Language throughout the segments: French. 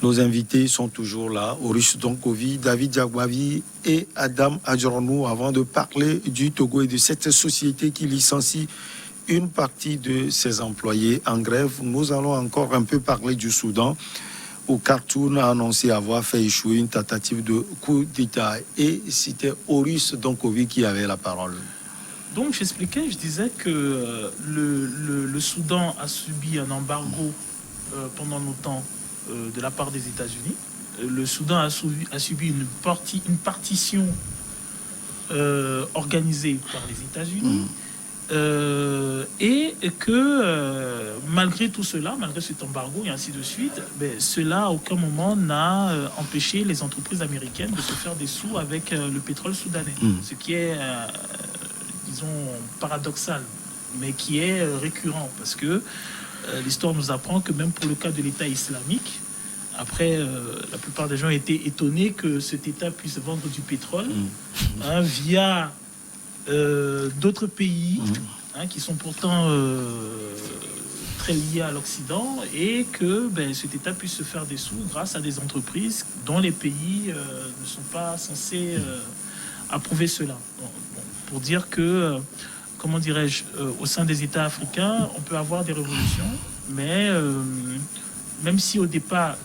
Nos invités sont toujours là, Aurus Donkovi, David Diagbavi et Adam Adjornou, avant de parler du Togo et de cette société qui licencie une partie de ses employés en grève. Nous allons encore un peu parler du Soudan, où Khartoum a annoncé avoir fait échouer une tentative de coup d'État. Et c'était Aurus Donkovi qui avait la parole. Donc j'expliquais, je disais que le Soudan a subi un embargo pendant longtemps de la part des États-Unis. Le Soudan a subi une partition organisée par les États-Unis. Et que malgré tout cela, malgré cet embargo et ainsi de suite, cela à aucun moment n'a empêché les entreprises américaines de se faire des sous avec le pétrole soudanais. Ce qui est, disons, paradoxal, mais qui est récurrent, parce que l'histoire nous apprend que même pour le cas de l'État islamique, après, la plupart des gens étaient étonnés que cet État puisse vendre du pétrole via d'autres pays qui sont pourtant très liés à l'Occident, et que cet État puisse se faire des sous grâce à des entreprises dont les pays ne sont pas censés approuver cela. Pour dire que, comment dirais-je, au sein des États africains, on peut avoir des révolutions, mais même si au départ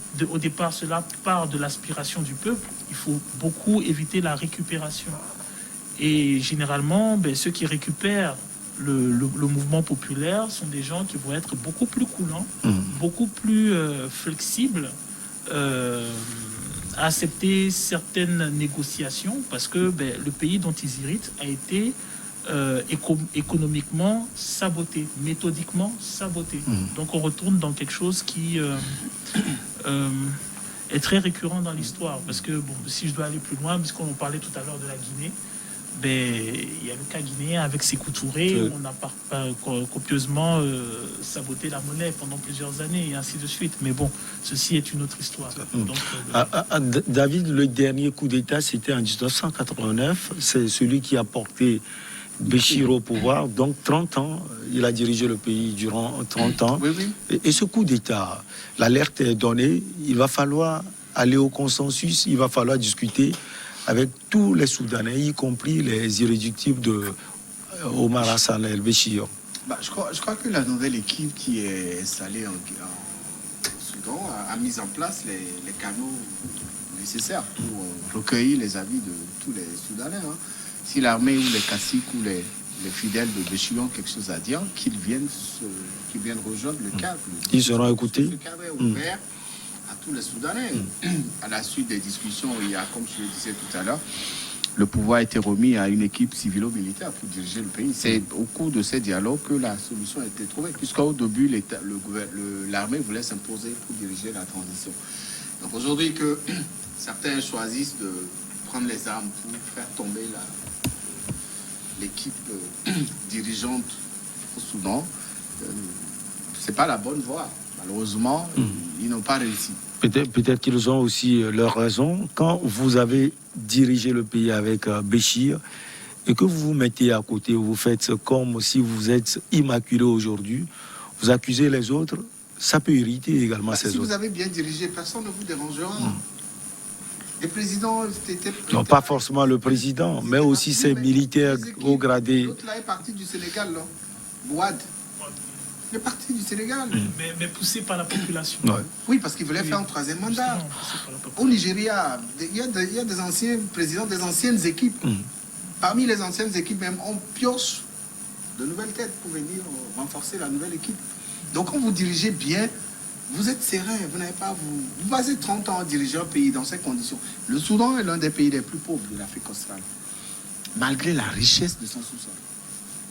cela part de l'aspiration du peuple, il faut beaucoup éviter la récupération. Et généralement, ceux qui récupèrent le mouvement populaire sont des gens qui vont être beaucoup plus coulants, beaucoup plus flexibles à accepter certaines négociations, parce que le pays dont ils héritent a été économiquement saboté, méthodiquement saboté. Donc on retourne dans quelque chose qui est très récurrent dans l'histoire, parce que si je dois aller plus loin, puisqu'on parlait tout à l'heure de la Guinée, il y a le cas guinéen avec ses Touré, où on a copieusement saboté la monnaie pendant plusieurs années, et ainsi de suite. Mais bon, ceci est une autre histoire. Donc, David, le dernier coup d'État, c'était en 1989. C'est celui qui a porté Béchir au pouvoir. Donc 30 ans, il a dirigé le pays durant 30 ans. Et ce coup d'État, l'alerte est donnée. Il va falloir aller au consensus, il va falloir discuter avec tous les Soudanais, y compris les irréductibles de Omar Hassan el-Béchir. Je crois que la nouvelle équipe qui est installée en Soudan a mis en place les canaux nécessaires pour recueillir les avis de tous les Soudanais. Si l'armée ou les caciques ou les fidèles de Béchir ont quelque chose à dire, qu'ils viennent rejoindre le cadre. Ils seront écoutés. Ce cadre est ouvert à tous les Soudanais. À la suite des discussions, il y a, comme je le disais tout à l'heure, le pouvoir a été remis à une équipe civilo-militaire pour diriger le pays. C'est au cours de ces dialogues que la solution a été trouvée, puisqu'au début, l'armée voulait s'imposer pour diriger la transition. Donc aujourd'hui, que certains choisissent de prendre les armes pour faire tomber l'équipe dirigeante au Soudan, c'est pas la bonne voie. Malheureusement, ils n'ont pas réussi. Peut-être qu'ils ont aussi leur raison. Quand vous avez dirigé le pays avec Béchir et que vous vous mettez à côté, vous faites comme si vous êtes immaculé aujourd'hui, vous accusez les autres, ça peut irriter également ces autres. Si vous avez bien dirigé, personne ne vous dérangera. Les présidents étaient... Non, pas forcément le président, mais aussi ces militaires haut gradés. L'autre là est parti du Sénégal, là. Bouad. Il est parti du Sénégal. Mais poussé par la population. Oui, parce qu'il voulait faire un troisième mandat. Au Nigeria, il y a des anciens présidents des anciennes équipes. Parmi les anciennes équipes, même, on pioche de nouvelles têtes pour venir renforcer la nouvelle équipe. Donc, quand vous dirigez bien, vous êtes serein. Vous n'avez pas... Vous passez 30 ans à diriger un pays dans ces conditions. Le Soudan est l'un des pays les plus pauvres de l'Afrique australe, malgré la richesse de son sous-sol.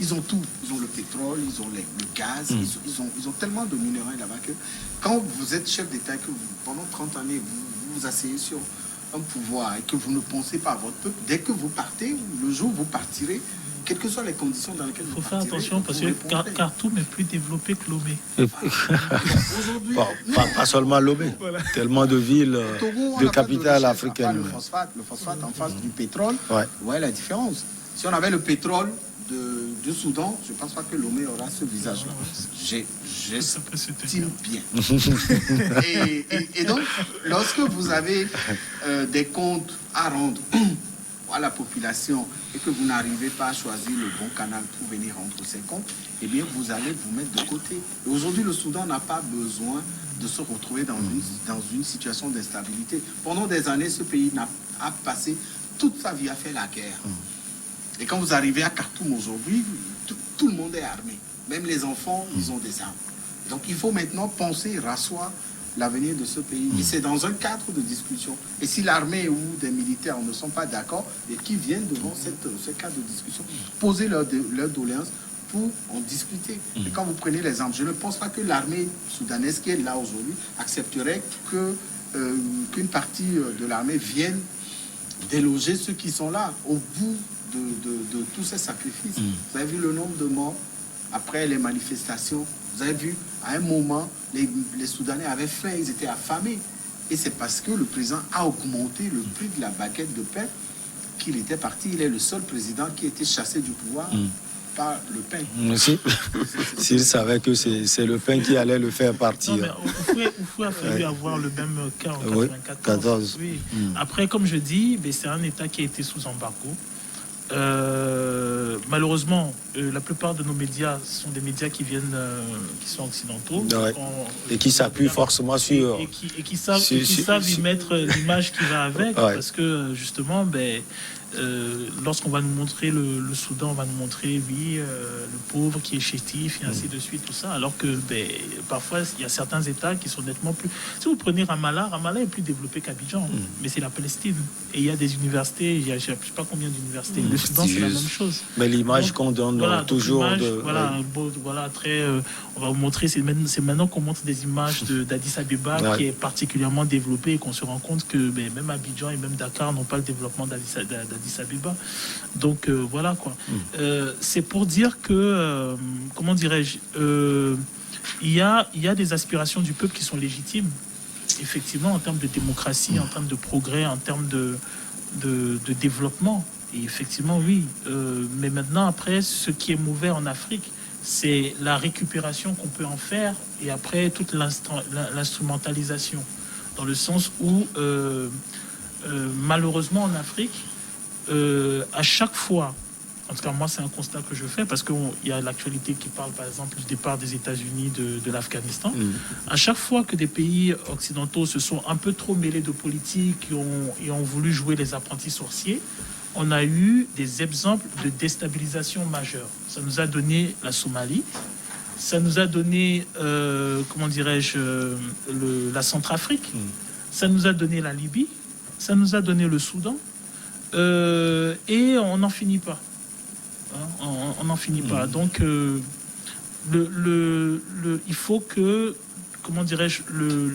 Ils ont tout. Ils ont le pétrole, ils ont le gaz, ils ont tellement de minéraux là-bas que quand vous êtes chef d'État, que pendant 30 années, vous vous asseyez sur un pouvoir et que vous ne pensez pas à votre peuple, dès que vous partez, le jour où vous partirez, quelles que soient les conditions dans lesquelles vous partirez... Il faut faire attention parce que Khartoum est plus développé que Lomé. Pas seulement Lomé, tellement de villes, de capitales africaines. Le phosphate en face du pétrole, vous voyez la différence. Si on avait le pétrole du Soudan, je ne pense pas que Lomé aura ce visage-là. J'estime bien. et donc, lorsque vous avez des comptes à rendre à la population et que vous n'arrivez pas à choisir le bon canal pour venir rendre ces comptes, eh bien, vous allez vous mettre de côté. Et aujourd'hui, le Soudan n'a pas besoin de se retrouver dans une situation d'instabilité. Pendant des années, ce pays a passé toute sa vie à faire la guerre. Et quand vous arrivez à Khartoum aujourd'hui, tout le monde est armé. Même les enfants, ils ont des armes. Donc il faut maintenant penser, rasseoir l'avenir de ce pays. Et c'est dans un cadre de discussion. Et si l'armée ou des militaires ne sont pas d'accord, et qu'ils viennent devant ce cadre de discussion, poser leur doléance pour en discuter. Et quand vous prenez l'exemple, je ne pense pas que l'armée soudanaise qui est là aujourd'hui accepterait qu'une partie de l'armée vienne déloger ceux qui sont là au bout de tous ces sacrifices. Vous avez vu le nombre de morts après les manifestations. Vous avez vu, à un moment, les Soudanais avaient faim, ils étaient affamés. Et c'est parce que le président a augmenté le prix de la baguette de pain qu'il était parti. Il est le seul président qui a été chassé du pouvoir par le pain. S'il savait que c'est le pain qui allait le faire partir. Oufou a fallu avoir le même cas en 1994. Oui. Après, comme je dis, c'est un État qui a été sous embargo. Malheureusement, la plupart de nos médias sont des médias qui sont occidentaux. Ouais. Et qui s'appuient forcément sur... Et qui savent y mettre l'image qui va avec. Ouais. Parce que, justement, lorsqu'on va nous montrer le Soudan, on va nous montrer, le pauvre qui est chétif, et ainsi de suite, tout ça. Alors que, parfois, il y a certains États qui sont nettement plus... Si vous prenez Ramallah est plus développé qu'Abidjan, mais c'est la Palestine. Et il y a des universités, je ne sais pas combien d'universités. Le Soudan, c'est la même chose. Mais l'image qu'on donne toujours... on va vous montrer, c'est maintenant qu'on montre des images d'Addis Abeba qui est particulièrement développée et qu'on se rend compte que même Abidjan et même Dakar n'ont pas le développement d'Addis Abeba. Donc voilà quoi. C'est pour dire que, comment dirais-je, il y a des aspirations du peuple qui sont légitimes, effectivement, en termes de démocratie, en termes de progrès, en termes de développement. Et effectivement, oui. Mais maintenant, après, ce qui est mauvais en Afrique, c'est la récupération qu'on peut en faire et après toute l'instrumentalisation. Dans le sens où, malheureusement, en Afrique, à chaque fois, en tout cas moi c'est un constat que je fais parce qu'il y a l'actualité qui parle par exemple du départ des États-Unis de l'Afghanistan. À chaque fois que des pays occidentaux se sont un peu trop mêlés de politique et ont voulu jouer les apprentis sorciers, on a eu des exemples de déstabilisation majeure. Ça nous a donné la Somalie, ça nous a donné comment dirais-je la Centrafrique, ça nous a donné la Libye, ça nous a donné le Soudan. Et on n'en finit pas. On n'en finit pas. Donc, il faut que, comment dirais-je,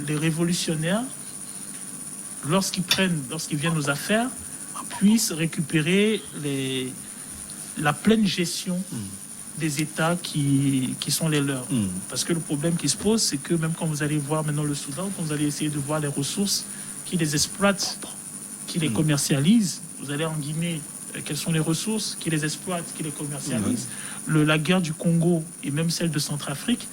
les révolutionnaires, lorsqu'ils viennent aux affaires, puissent récupérer la pleine gestion des États qui sont les leurs. Parce que le problème qui se pose, c'est que même quand vous allez voir maintenant le Soudan, quand vous allez essayer de voir les ressources qui les exploitent, qui les commercialisent, vous allez en Guinée, quelles sont les ressources qui les exploitent, qui les commercialisent. La guerre du Congo et même celle de Centrafrique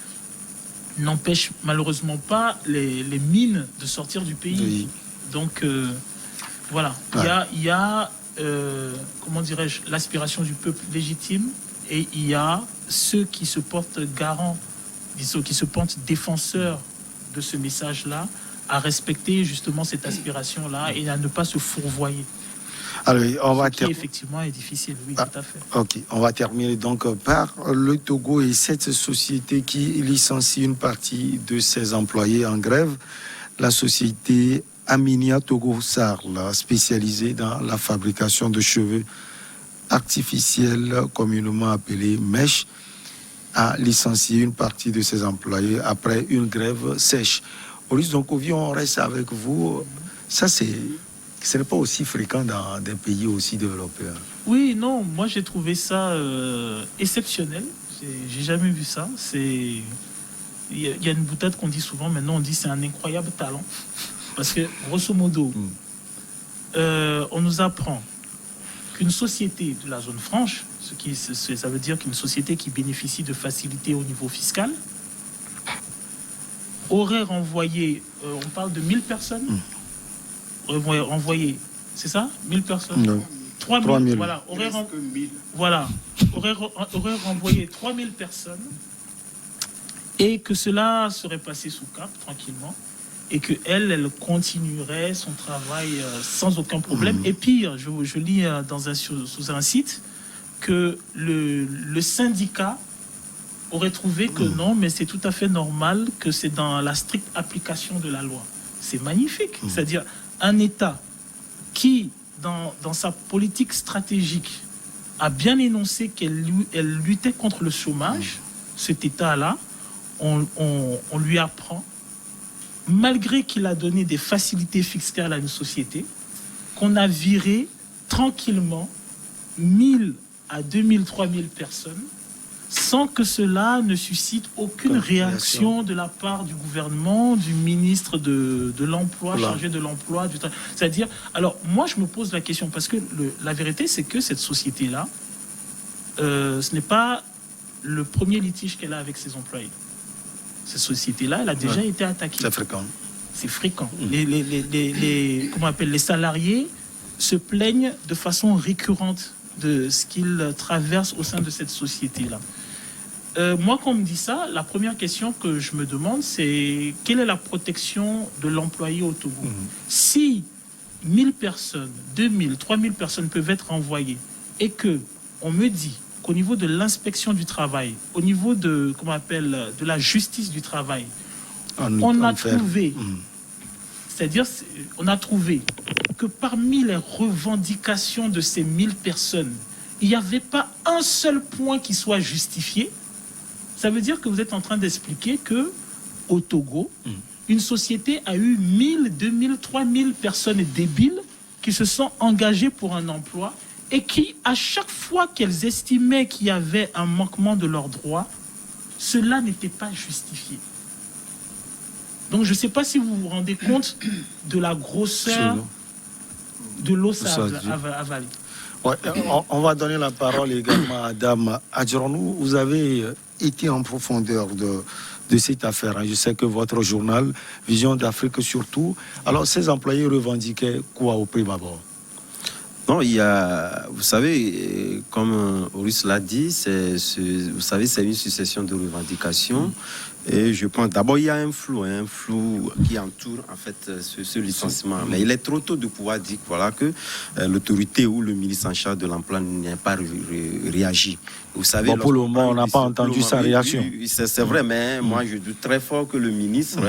n'empêchent malheureusement pas les mines de sortir du pays. Oui. Donc, voilà. Il y a comment dirais-je, l'aspiration du peuple légitime et il y a ceux qui se portent garants, ceux qui se portent défenseurs de ce message-là, à respecter justement cette aspiration-là et à ne pas se fourvoyer. Alors, qui effectivement est difficile, oui, tout à fait. Ok, on va terminer donc par le Togo et cette société qui licencie une partie de ses employés en grève, la société Aminia Togo Sarl, spécialisée dans la fabrication de cheveux artificiels, communément appelés mèches, a licencié une partie de ses employés après une grève sèche. Maurice Donkovi, on reste avec vous. Ça, ce n'est pas aussi fréquent dans des pays aussi développés. Oui, non, moi j'ai trouvé ça exceptionnel. J'ai jamais vu ça. Il y a une boutade qu'on dit souvent, maintenant on dit c'est un incroyable talent. Parce que, grosso modo, on nous apprend qu'une société de la zone franche, ça veut dire qu'une société qui bénéficie de facilités au niveau fiscal, aurait renvoyé, on parle de 1000 personnes, aurait renvoyé, c'est ça, 1000 personnes, non. 3000, voilà, aurait renvoyé 3000 personnes, et que cela serait passé sous cap tranquillement, et qu'elle continuerait son travail sans aucun problème. Et pire, je lis sous un site que le syndicat aurait trouvé que non, mais c'est tout à fait normal, que c'est dans la stricte application de la loi. C'est magnifique. C'est-à-dire un État qui, dans sa politique stratégique, a bien énoncé qu'elle luttait contre le chômage. Cet État-là, on lui apprend, malgré qu'il a donné des facilités fiscales à une société, qu'on a viré tranquillement 1000 à 2000, 3000 personnes, sans que cela ne suscite aucune réaction de la part du gouvernement, du ministre de l'Emploi, chargé de l'Emploi. C'est-à-dire, alors moi je me pose la question, parce que la vérité c'est que cette société-là, ce n'est pas le premier litige qu'elle a avec ses employés. Cette société-là, elle a déjà été attaquée. C'est fréquent. C'est fréquent. Les salariés se plaignent de façon récurrente de ce qu'ils traversent au sein de cette société-là. Moi, quand on me dit ça, la première question que je me demande, c'est quelle est la protection de l'employé au Togo? Si 1000 personnes, 2000, 3000 personnes peuvent être envoyées et que on me dit qu'au niveau de l'inspection du travail, au niveau de la justice du travail, on a trouvé, c'est-à-dire on a trouvé que parmi les revendications de ces 1000 personnes, il n'y avait pas un seul point qui soit justifié. Ça veut dire que vous êtes en train d'expliquer que au Togo, une société a eu 1000, 2000, 3000 personnes débiles qui se sont engagées pour un emploi et qui, à chaque fois qu'elles estimaient qu'il y avait un manquement de leurs droits, cela n'était pas justifié. Donc je ne sais pas si vous vous rendez compte de la grosseur de l'os avalé. Ouais, on va donner la parole également à Dame Adjornou. Vous avez été en profondeur de cette affaire. Je sais que votre journal, Vision d'Afrique surtout, alors ces employés revendiquaient quoi au prime abord? Non, il y a, vous savez, comme Maurice l'a dit, vous savez, c'est une succession de revendications. Et je pense, d'abord, il y a un flou qui entoure en fait ce licenciement. Mais il est trop tôt de pouvoir dire voilà, que l'autorité ou le ministre en charge de l'emploi n'a pas réagi. Vous savez, bon, pour le moment, on n'a pas entendu sa réaction. C'est vrai, mais moi, je doute très fort que le ministre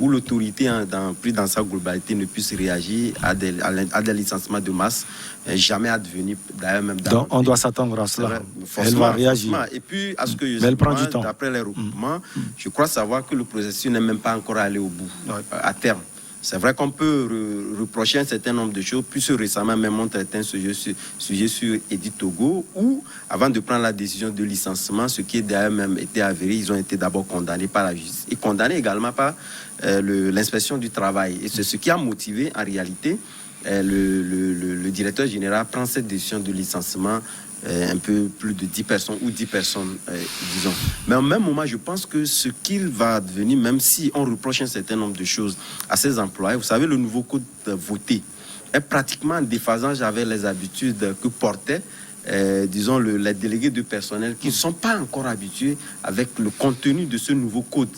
ou l'autorité, pris dans sa globalité, ne puisse réagir à des licenciements de masse. Jamais advenu, d'ailleurs, même dans donc, on doit s'attendre à cela. Elle va réagir. Et puis, à ce que je mais elle prend du temps. D'après les recoupements, je crois savoir que le processus n'est même pas encore allé au bout, à terme. C'est vrai qu'on peut reprocher un certain nombre de choses. Plus récemment, même on traitait un sujet sur Edith Togo, où, avant de prendre la décision de licenciement, ce qui est d'ailleurs même été avéré, ils ont été d'abord condamnés par la justice et condamnés également par l'inspection du travail. Et c'est ce qui a motivé, en réalité, le directeur général prend cette décision de licenciement, un peu plus de 10 personnes ou 10 personnes, disons. Mais en même moment, je pense que ce qu'il va devenir, même si on reproche un certain nombre de choses à ses employés, vous savez, le nouveau code voté est pratiquement en déphasage avec les habitudes que portaient, disons, les délégués de personnel qui ne sont pas encore habitués avec le contenu de ce nouveau code,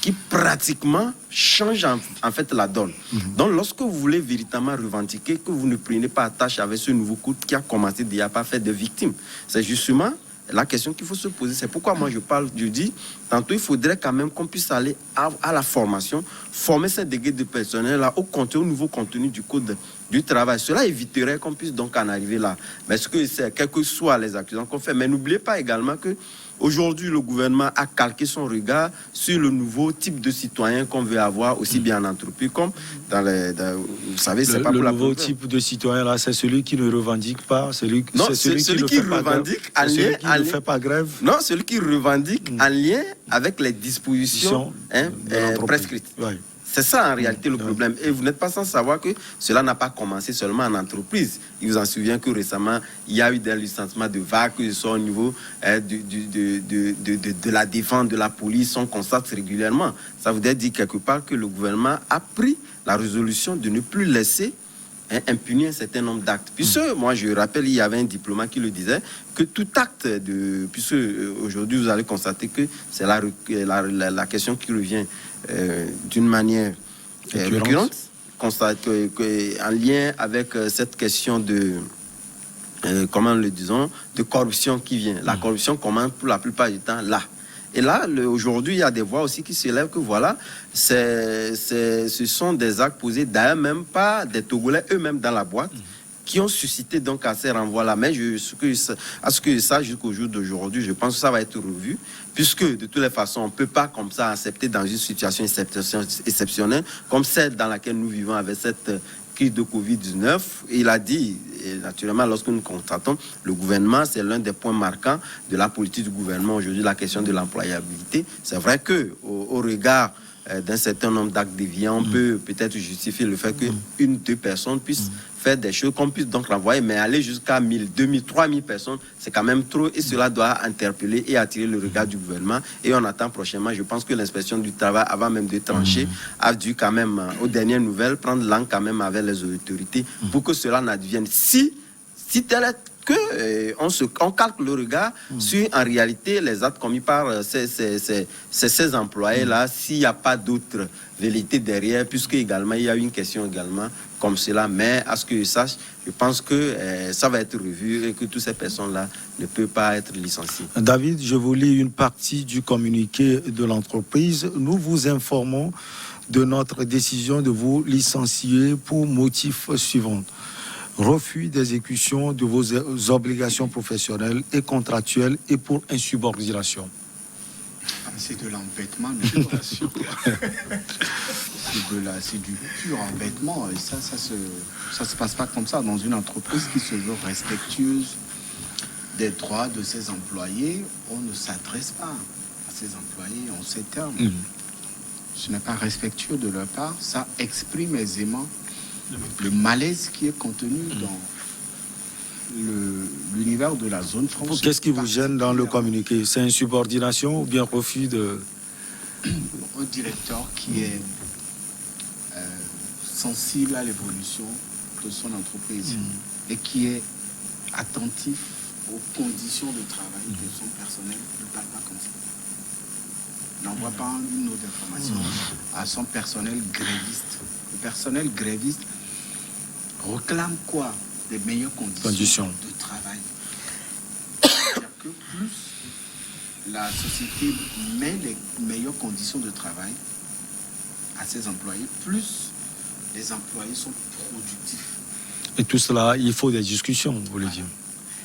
qui pratiquement change en fait la donne. Donc lorsque vous voulez véritablement revendiquer, que vous ne prenez pas attache avec ce nouveau code qui a commencé déjà par faire des victimes, c'est justement la question qu'il faut se poser. C'est pourquoi moi je dis, tantôt il faudrait quand même qu'on puisse aller à la formation, former ces délégués de personnel là, au nouveau contenu du code du travail. Cela éviterait qu'on puisse donc en arriver là. Mais ce que c'est, quelles que soient les accusations qu'on fait, mais n'oubliez pas également que aujourd'hui, le gouvernement a calqué son regard sur le nouveau type de citoyen qu'on veut avoir, aussi bien en entreprise comme dans les... vous savez, c'est pas pour la... Le nouveau type de citoyen, là, c'est celui qui ne revendique pas, celui qui revendique en lien... ne fait pas grève. Non, celui qui revendique en lien avec les dispositions prescrites. Ouais. C'est ça en réalité le problème. Et vous n'êtes pas sans savoir que cela n'a pas commencé seulement en entreprise. Il vous en souvient que récemment, il y a eu des licenciements de vagues, que ce soit au niveau de la défense, de la police, on constate régulièrement. Ça voudrait dire quelque part que le gouvernement a pris la résolution de ne plus laisser impunir un certain nombre d'actes. Puisque, moi je rappelle, il y avait un diplomate qui le disait, que tout acte puisque aujourd'hui vous allez constater que c'est la question qui revient d'une manière récurrente, constate en lien avec cette question de comment le disons, de corruption qui vient. La corruption commence pour la plupart du temps là. Et là, aujourd'hui, il y a des voix aussi qui s'élèvent que voilà, ce sont des actes posés d'ailleurs même pas des Togolais eux-mêmes dans la boîte qui ont suscité donc à ces renvois-là. Mais à ce que ça, jusqu'au jour d'aujourd'hui, je pense que ça va être revu, puisque de toutes les façons, on ne peut pas comme ça accepter dans une situation exceptionnelle comme celle dans laquelle nous vivons avec cette crise de Covid-19. Il a dit, et naturellement, lorsque nous constatons, le gouvernement, c'est l'un des points marquants de la politique du gouvernement aujourd'hui, la question de l'employabilité. C'est vrai que au regard d'un certain nombre d'actes déviants, on peut peut-être justifier le fait qu'une, deux personnes puissent faire des choses, qu'on puisse donc renvoyer, mais aller jusqu'à 1000, 2000, 3000 personnes, c'est quand même trop, et cela doit interpeller et attirer le regard du gouvernement. Et on attend prochainement, je pense que l'inspection du travail, avant même de trancher, a dû quand même, aux dernières nouvelles, prendre langue quand même avec les autorités pour que cela n'advienne. Si tel est que on calque le regard sur en réalité les actes commis par ces employés-là, s'il n'y a pas d'autre vérité derrière, puisque également il y a une question également comme cela, mais à ce que je sache, je pense que ça va être revu et que toutes ces personnes-là ne peuvent pas être licenciées. David, je vous lis une partie du communiqué de l'entreprise. Nous vous informons de notre décision de vous licencier pour motif suivant. Refus d'exécution de vos obligations professionnelles et contractuelles et pour insubordination. C'est de l'embêtement, mais c'est du pur embêtement. Et ça se passe pas comme ça. Dans une entreprise qui se veut respectueuse des droits de ses employés, on ne s'adresse pas à ses employés en ces termes. Ce n'est pas respectueux de leur part. Ça exprime aisément le malaise qui est contenu dans l'univers de la zone franche. Qu'est-ce qui vous gêne dans le communiqué? C'est insubordination ou bien refus de... Un directeur qui est sensible à l'évolution de son entreprise et qui est attentif aux conditions de travail de son personnel ne parle pas comme ça. N'envoie pas une autre information à son personnel gréviste. Le personnel gréviste réclame quoi? Des meilleures conditions de travail. C'est-à-dire que plus la société met les meilleures conditions de travail à ses employés, plus les employés sont productifs. Et tout cela, il faut des discussions, vous voulez dire.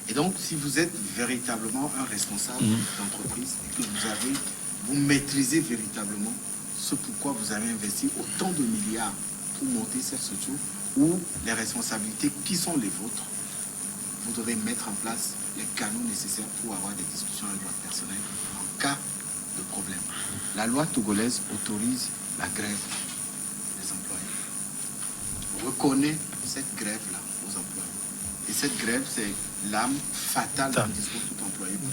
Et donc, si vous êtes véritablement un responsable d'entreprise et que vous maîtrisez véritablement ce pourquoi vous avez investi autant de milliards pour monter cette structure, ou les responsabilités qui sont les vôtres, vous devez mettre en place les canaux nécessaires pour avoir des discussions avec votre personnel en cas de problème. La loi togolaise autorise la grève des employés. Reconnaît cette grève-là aux employés. Et cette grève, c'est l'âme fatale d'un discours tout employé pour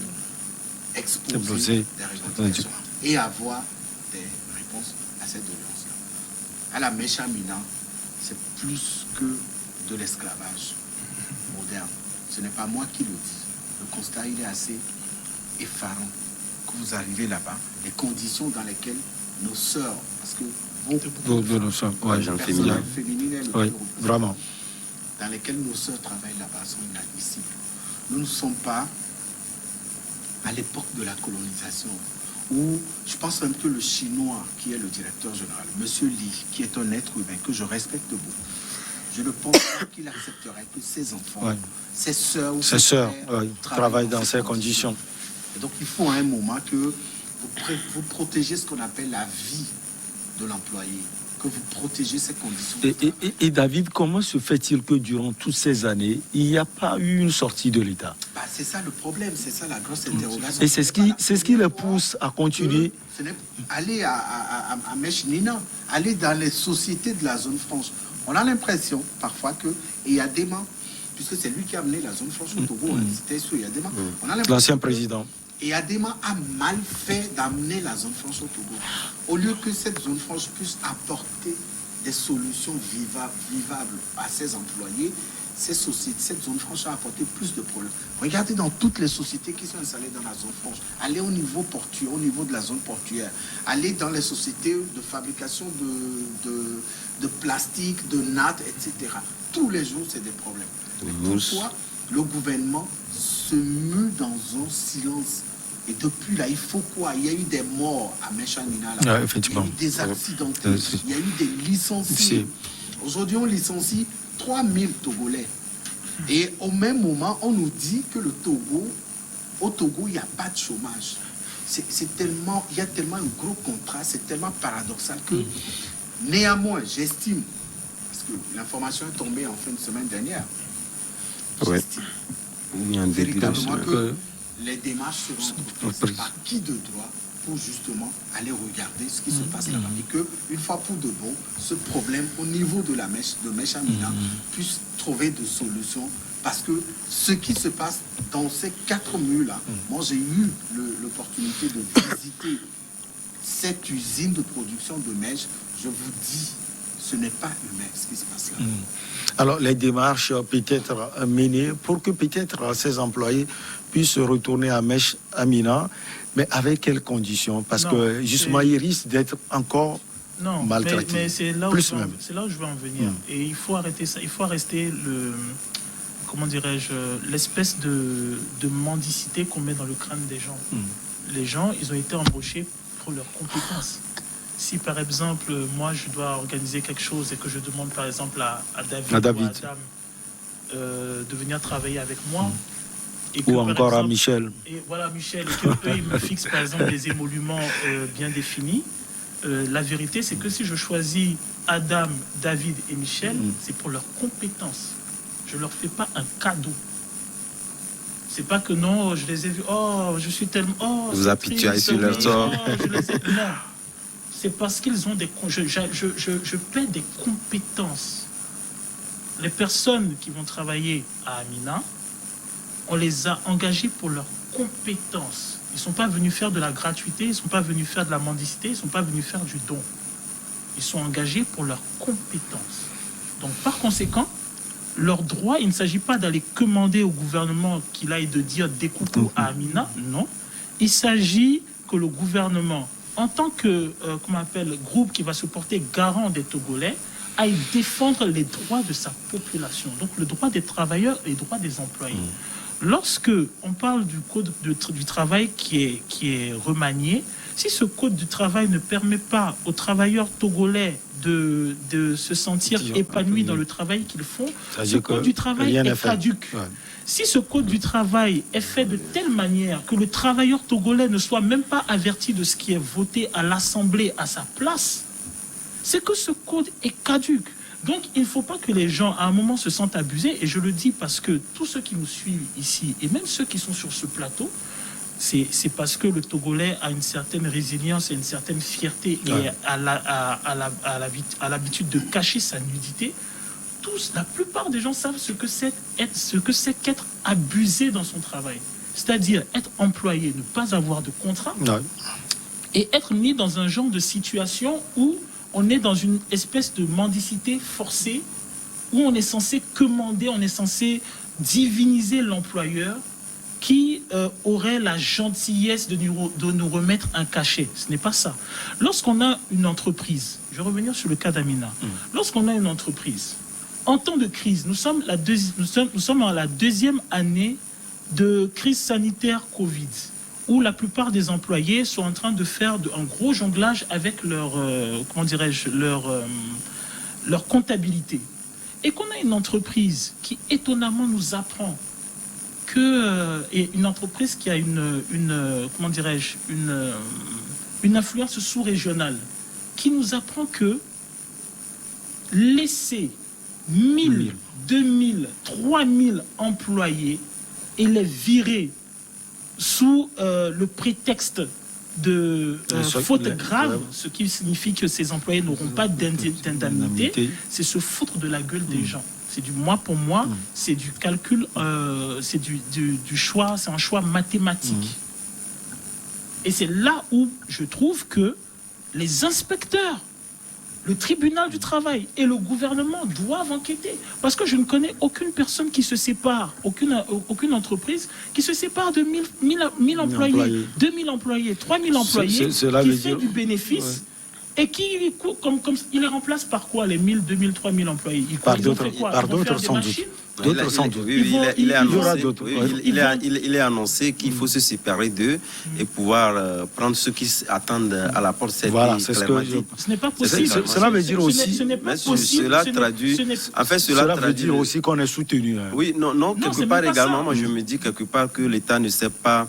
exposer des revendications et avoir des réponses à cette doléance-là. À la Méchamina, c'est plus que de l'esclavage moderne. Ce n'est pas moi qui le dis. Le constat, il est assez effarant. Quand vous arrivez là-bas, les conditions dans lesquelles nos sœurs, parce que nos sœurs, féminines, vraiment, dans lesquelles nos sœurs travaillent là-bas sont inadmissibles. Nous ne sommes pas à l'époque de la colonisation, où je pense même que le Chinois, qui est le directeur général, Monsieur Li, qui est un être humain que je respecte beaucoup, je ne pense pas qu'il accepterait que ses enfants, ses sœurs ou ses frères travaillent dans ces conditions. Et donc il faut à un moment que vous protégez ce qu'on appelle la vie de l'employé. que vous protégez ces conditions. Et David, comment se fait-il que durant toutes ces années, il n'y a pas eu une sortie de l'État? C'est ça le problème, c'est ça la grosse interrogation. Et c'est ce qui les pousse à continuer. Aller à Mechnina, aller dans les sociétés de la zone franche. On a l'impression parfois que Eyadema, puisque c'est lui qui a amené la zone franche au Togo, c'était sur Eyadema. L'ancien président. Eyadema a mal fait d'amener la zone franche au Togo. Au lieu que cette zone franche puisse apporter des solutions vivables à ses employés, cette zone franche a apporté plus de problèmes. Regardez dans toutes les sociétés qui sont installées dans la zone franche. Allez au niveau portuaire, au niveau de la zone portuaire. Allez dans les sociétés de fabrication de plastique, de nattes, etc. Tous les jours, c'est des problèmes. Pourquoi le gouvernement se mue dans un silence? Et depuis là, il faut quoi? Il y a eu des morts à Mechanina, il y a eu des accidents, il y a eu des licenciés. Aujourd'hui, on licencie 3000 Togolais. Et au même moment, on nous dit que au Togo, il n'y a pas de chômage. Il y a tellement un gros contraste, c'est tellement paradoxal que néanmoins, j'estime, parce que l'information est tombée en fin de semaine dernière, j'estime véritablement que les démarches seront entreprises par qui de droit pour justement aller regarder ce qui se passe là-bas et que une fois pour de bon, ce problème au niveau de Mechanina puisse trouver de solutions, parce que ce qui se passe dans ces 4 murs-là, moi j'ai eu l'opportunité de visiter cette usine de production de mèche, je vous dis, ce n'est pas humain ce qui se passe là. Alors les démarches peut-être menées pour que peut-être ces employés puissent retourner à Mechanina, mais avec quelles conditions? Parce que justement, ils risquent d'être encore maltraités. Mais c'est là où je veux en venir. Et il faut arrêter ça. Il faut arrêter l'espèce de mendicité qu'on met dans le crâne des gens. Les gens, ils ont été embauchés pour leurs compétences. Si par exemple, moi, je dois organiser quelque chose et que je demande par exemple à David ou à Adam de venir travailler avec moi, et que, ou encore exemple, à Michel. Et voilà, Michel, et qu'eux, ils me fixent par exemple des émoluments bien définis. La vérité, c'est que si je choisis Adam, David et Michel, c'est pour leurs compétences. Je ne leur fais pas un cadeau. C'est pas que non, je les ai vus, je suis tellement... vous apitoyez sur leur sort. Non, c'est parce qu'ils ont des... Je paie des compétences. Les personnes qui vont travailler à Amina, on les a engagés pour leurs compétences. Ils ne sont pas venus faire de la gratuité, ils ne sont pas venus faire de la mendicité, ils ne sont pas venus faire du don. Ils sont engagés pour leurs compétences. Donc, par conséquent, leur droit, il ne s'agit pas d'aller commander au gouvernement qu'il aille de dire découpe à Amina, non. Il s'agit que le gouvernement, en tant que groupe qui va se porter garant des Togolais, aille défendre les droits de sa population. Donc, le droit des travailleurs et les droits des employés. Lorsque on parle du code du travail qui est remanié, si ce code du travail ne permet pas aux travailleurs togolais de se sentir épanouis dans le travail qu'ils font, ce code du travail est caduc. Ouais. Si ce code du travail est fait de telle manière que le travailleur togolais ne soit même pas averti de ce qui est voté à l'Assemblée à sa place, c'est que ce code est caduc. Donc, il ne faut pas que les gens, à un moment, se sentent abusés. Et je le dis parce que tous ceux qui nous suivent ici, et même ceux qui sont sur ce plateau, c'est parce que le Togolais a une certaine résilience et une certaine fierté et a l'habitude de cacher sa nudité. La plupart des gens savent ce que c'est qu'être abusé dans son travail. C'est-à-dire être employé, ne pas avoir de contrat, et être mis dans un genre de situation où on est dans une espèce de mendicité forcée, où on est censé commander, on est censé diviniser l'employeur qui aurait la gentillesse de nous remettre un cachet. Ce n'est pas ça. Lorsqu'on a une entreprise, je vais revenir sur le cas d'Amina, lorsqu'on a une entreprise, en temps de crise, nous sommes à la 2e année de crise sanitaire Covid, où la plupart des employés sont en train de faire un gros jonglage avec leur comptabilité. Et qu'on a une entreprise qui étonnamment nous apprend et une entreprise qui a une influence sous-régionale, qui nous apprend que laisser 1000, 2000, 3000 employés et les virer sous le prétexte de faute grave, ce qui signifie que ces employés n'auront pas d'indemnité, c'est se foutre de la gueule des gens. C'est du moi pour moi, c'est du calcul, c'est du choix, c'est un choix mathématique. Et c'est là où je trouve que les inspecteurs, le tribunal du travail et le gouvernement doivent enquêter. Parce que je ne connais aucune personne qui se sépare, aucune entreprise qui se sépare de 1000 employés, 2000 employés, 3000 employés, qui fait du bénéfice. Et qui, comme il les remplace par quoi, les 1000, 2000, 3000 employés? Par d'autres sans doute. D'autres sans doute. Il est annoncé qu'il faut se séparer d'eux et pouvoir prendre ceux qui attendent à la porte. Voilà, c'est ce que ce n'est pas possible. Cela veut dire aussi. Ce n'est pas possible. Cela traduit. En fait, cela veut dire aussi qu'on est soutenu. Oui, non, quelque part également, moi je me dis quelque part que l'État ne sait pas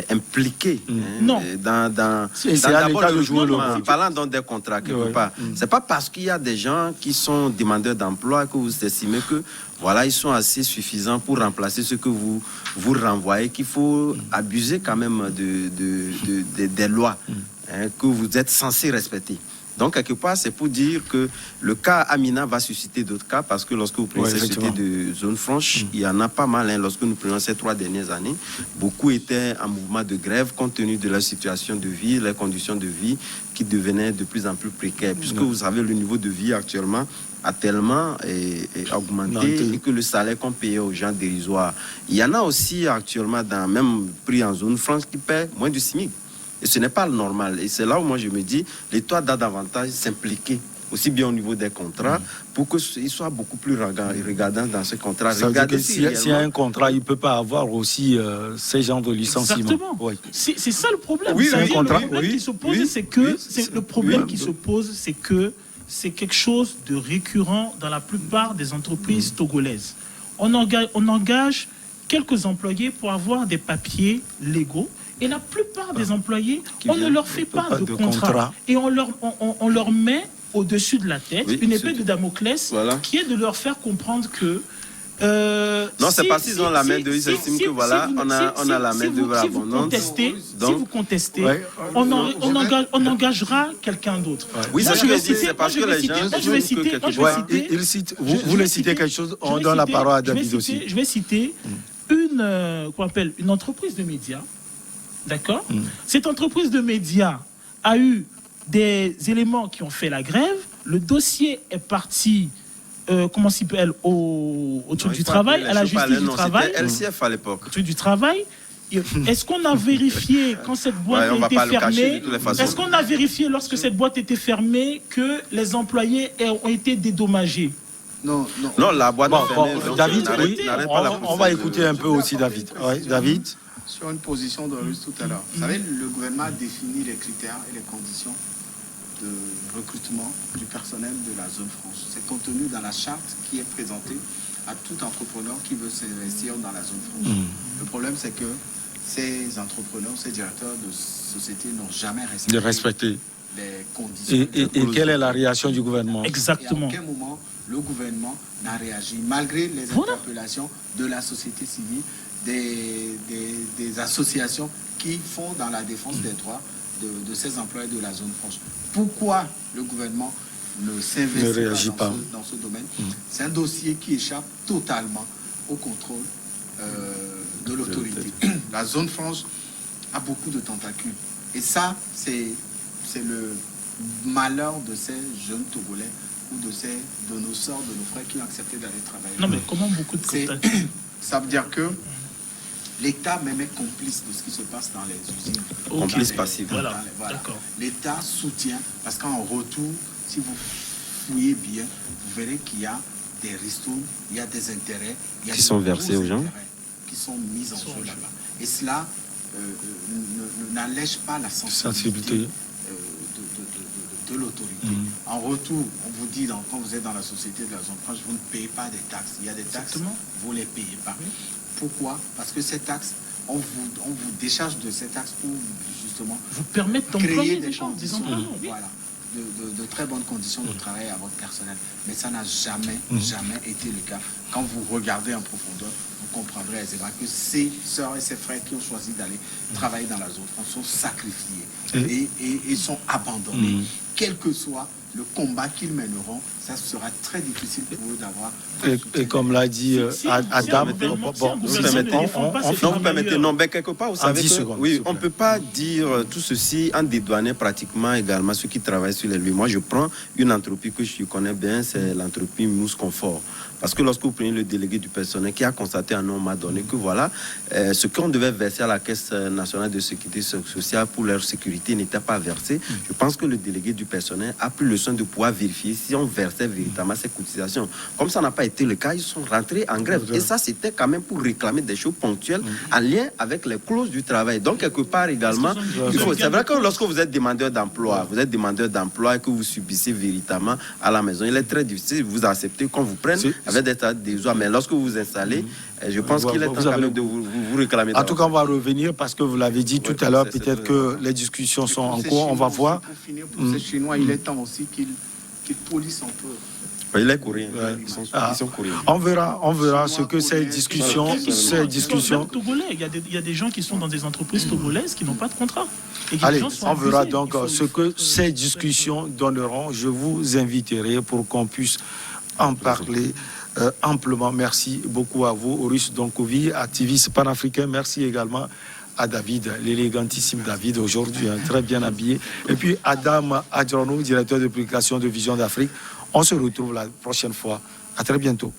impliqué dans d'abord le joueur en parlant dans des contrats quelque part. C'est pas parce qu'il y a des gens qui sont demandeurs d'emploi que vous estimez que voilà, ils sont assez suffisants pour remplacer ce que vous renvoyez, qu'il faut abuser quand même des lois que vous êtes censés respecter. Donc, quelque part, c'est pour dire que le cas Amina va susciter d'autres cas, parce que lorsque vous prenez cette société de zone franche, il y en a pas mal. Lorsque nous prenons ces 3 dernières années, beaucoup étaient en mouvement de grève compte tenu de la situation de vie, les conditions de vie qui devenaient de plus en plus précaires. Puisque vous savez, le niveau de vie actuellement a tellement augmenté et que le salaire qu'on payait aux gens dérisoire. Il y en a aussi actuellement, même pris en zone franche, qui paient moins du SMIC. Et ce n'est pas le normal. Et c'est là où moi je me dis, l'État doit davantage s'impliquer, aussi bien au niveau des contrats, pour qu'il soit beaucoup plus regardant dans ce contrat. S'il y a un contrat, il ne peut pas avoir aussi ces genres de licenciements. Exactement. Oui. C'est ça le problème. Oui, un contrat. Le problème qui se pose, c'est que c'est quelque chose de récurrent dans la plupart des entreprises togolaises. On engage quelques employés pour avoir des papiers légaux. Et la plupart des employés, on ne leur fait pas de contrat. Et on leur met au-dessus de la tête une épée de Damoclès qui est de leur faire comprendre que... non, c'est parce qu'ils ont la main d'œuvre, ils estiment que voilà, on a la main d'œuvre abondante. Si vous contestez, on engagera quelqu'un d'autre. Oui, c'est ce que je dis, c'est parce que les gens... Vous voulez citer quelque chose, on donne la parole à David aussi. Je vais citer une entreprise de médias. D'accord. Cette entreprise de médias a eu des éléments qui ont fait la grève. Le dossier est parti, au truc du travail, à la justice du travail. C'était LCF à l'époque. Truc du travail. Est-ce qu'on a vérifié quand cette boîte était fermée? Est-ce qu'on a vérifié lorsque cette boîte était fermée que les employés ont été dédommagés? Non, la boîte fermée. David, on va écouter un peu aussi David. David. Sur une position de Russe tout à l'heure. Vous savez, le gouvernement a défini les critères et les conditions de recrutement du personnel de la zone franche. C'est contenu dans la charte qui est présentée à tout entrepreneur qui veut s'investir dans la zone franche. Le problème, c'est que ces entrepreneurs, ces directeurs de sociétés n'ont jamais respecté les conditions. Et quelle est la réaction du gouvernement? Exactement. Et à aucun moment, le gouvernement n'a réagi, malgré les interpellations de la société civile, des associations qui font dans la défense des droits de ces employés de la zone franche. Pourquoi le gouvernement ne s'investit pas dans ce domaine? C'est un dossier qui échappe totalement au contrôle de l'autorité. La zone franche a beaucoup de tentacules. Et ça, c'est le malheur de ces jeunes Togolais ou de nos sœurs, de nos frères qui ont accepté d'aller travailler. Non, mais comment beaucoup de tentacules? Ça veut dire que l'État même est complice de ce qui se passe dans les usines. Complice passif. Voilà. L'État soutient, parce qu'en retour, si vous fouillez bien, vous verrez qu'il y a des ristournes, il y a des intérêts, qui sont versés aux gens, qui sont mis en jeu là-bas. Et cela n'allège pas la sensibilité de l'autorité. En retour, on vous dit, quand vous êtes dans la société de la zone franche, vous ne payez pas des taxes. Il y a des taxes, vous ne les payez pas. Pourquoi? Parce que ces taxes, on vous décharge de ces taxes pour justement vous permettre d'employer des gens, voilà. de très bonnes conditions de travail à votre personnel. Mais ça n'a jamais été le cas. Quand vous regardez en profondeur, vous comprendrez aisément que ces sœurs et ces frères qui ont choisi d'aller travailler dans la zone franc sont sacrifiés et sont abandonnés. Quel que soit le combat qu'ils mèneront, ça sera très difficile pour eux d'avoir... Et comme l'a dit Adam, quelque part, vous savez on ne peut pas dire tout ceci en dédouanant pratiquement également ceux qui travaillent sur les lieux. Moi, je prends une entreprise que je connais bien, c'est l'entreprise Mousse Confort. Parce que lorsque vous prenez le délégué du personnel qui a constaté à un moment donné que voilà, ce qu'on devait verser à la Caisse nationale de sécurité sociale pour leur sécurité n'était pas versé, je pense que le délégué du personnel a pris le soin de pouvoir vérifier si on versait véritablement ces cotisations. Comme ça n'a pas été le cas, ils sont rentrés en grève. Et ça, c'était quand même pour réclamer des choses ponctuelles en lien avec les clauses du travail. Donc, quelque part également, c'est vrai que lorsque vous êtes demandeur d'emploi, et que vous subissez véritablement à la maison, il est très difficile de vous accepter qu'on vous prenne avec des tas de joie. Mais lorsque vous vous installez, je pense qu'il est temps quand même de vous réclamer. En tout cas, on va revenir parce que vous l'avez dit tout à l'heure, peut-être que les discussions sont en cours. On va voir. Pour finir, pour ces Chinois, il est temps aussi qu'ils polissent un peu. Il est courrier. Ils sont courriers. On verra ce que ces discussions. Il y a des gens qui sont dans des entreprises togolaises qui n'ont pas de contrat. Allez, on verra donc ce que ces discussions donneront. Je vous inviterai pour qu'on puisse en parler amplement. Merci beaucoup à vous, Aurus Donkovi, activiste panafricain. Merci également à David, l'élégantissime David aujourd'hui, très bien habillé. Et puis Adam Adjornou, directeur de publication de Vision d'Afrique. On se retrouve la prochaine fois. À très bientôt.